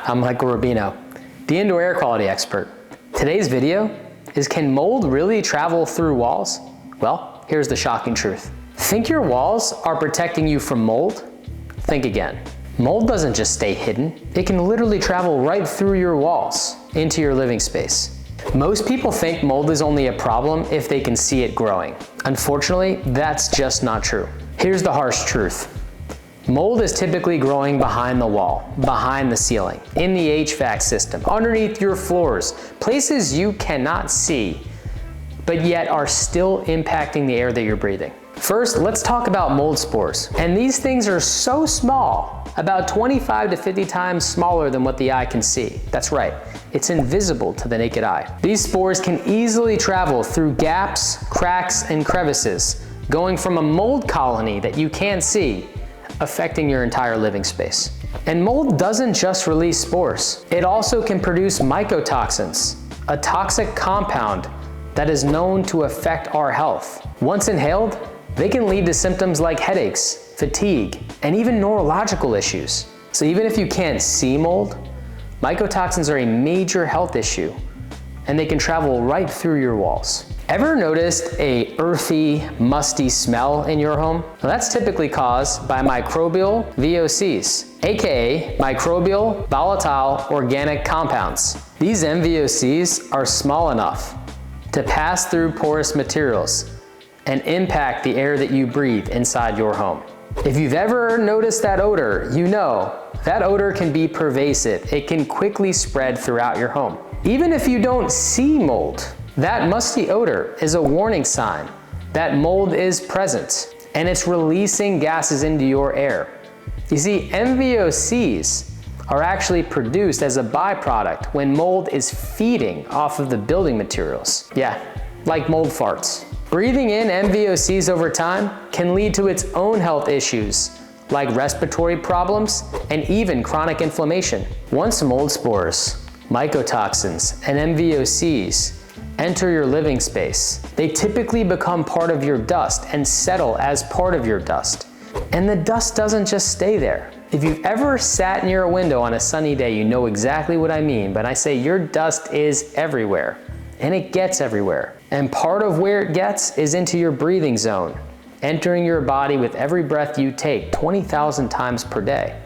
I'm Michael Rubino, the indoor air quality expert. Today's video is, can mold really travel through walls? Well, here's the shocking truth. Think your walls are protecting you from mold? Think again. Mold doesn't just stay hidden. It can literally travel right through your walls into your living space. Most people think mold is only a problem if they can see it growing. Unfortunately, that's just not true. Here's the harsh truth. Mold is typically growing behind the wall, behind the ceiling, in the HVAC system, underneath your floors, places you cannot see, but yet are still impacting the air that you're breathing. First, let's talk about mold spores. And these things are so small, about 25 to 50 times smaller than what the eye can see. That's right, it's invisible to the naked eye. These spores can easily travel through gaps, cracks, and crevices, going from a mold colony that you can't see, affecting your entire living space. And mold doesn't just release spores. It also can produce mycotoxins, a toxic compound that is known to affect our health. Once inhaled, they can lead to symptoms like headaches, fatigue, and even neurological issues. So even if you can't see mold, mycotoxins are a major health issue, and they can travel right through your walls. Ever noticed a earthy, musty smell in your home? Well, that's typically caused by microbial MVOCCs, aka microbial volatile organic compounds. These MVOCCs are small enough to pass through porous materials and impact the air that you breathe inside your home. If you've ever noticed that odor, you know that odor can be pervasive. It can quickly spread throughout your home. Even if you don't see mold, that musty odor is a warning sign that mold is present and it's releasing gases into your air. You see, MVOCs are actually produced as a byproduct when mold is feeding off of the building materials. Yeah, like mold farts. Breathing in MVOCs over time can lead to its own health issues like respiratory problems and even chronic inflammation. Once mold spores, mycotoxins, and MVOCs enter your living space, they typically become part of your dust and settle as part of your dust. And the dust doesn't just stay there. If you've ever sat near a window on a sunny day, you know exactly what I mean, but I say your dust is everywhere, and it gets everywhere. And part of where it gets is into your breathing zone, entering your body with every breath you take 20,000 times per day.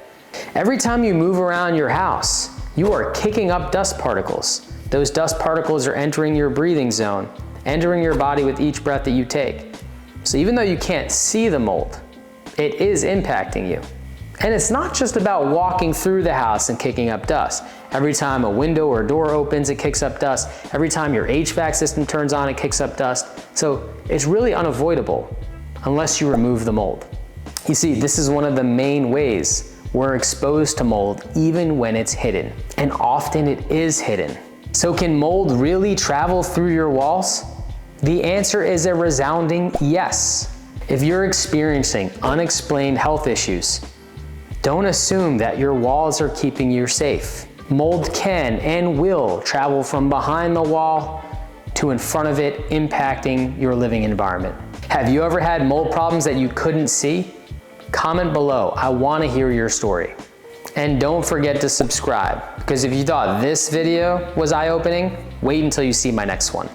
Every time you move around your house, you are kicking up dust particles. Those dust particles are entering your breathing zone, entering your body with each breath that you take. So even though you can't see the mold, it is impacting you. And it's not just about walking through the house and kicking up dust. Every time a window or door opens, it kicks up dust. Every time your HVAC system turns on, it kicks up dust. So it's really unavoidable unless you remove the mold. You see, this is one of the main ways we're exposed to mold even when it's hidden. And often it is hidden. So can mold really travel through your walls? The answer is a resounding yes. If you're experiencing unexplained health issues, don't assume that your walls are keeping you safe. Mold can and will travel from behind the wall to in front of it, impacting your living environment. Have you ever had mold problems that you couldn't see? Comment below. I want to hear your story. And don't forget to subscribe, because if you thought this video was eye-opening, wait until you see my next one.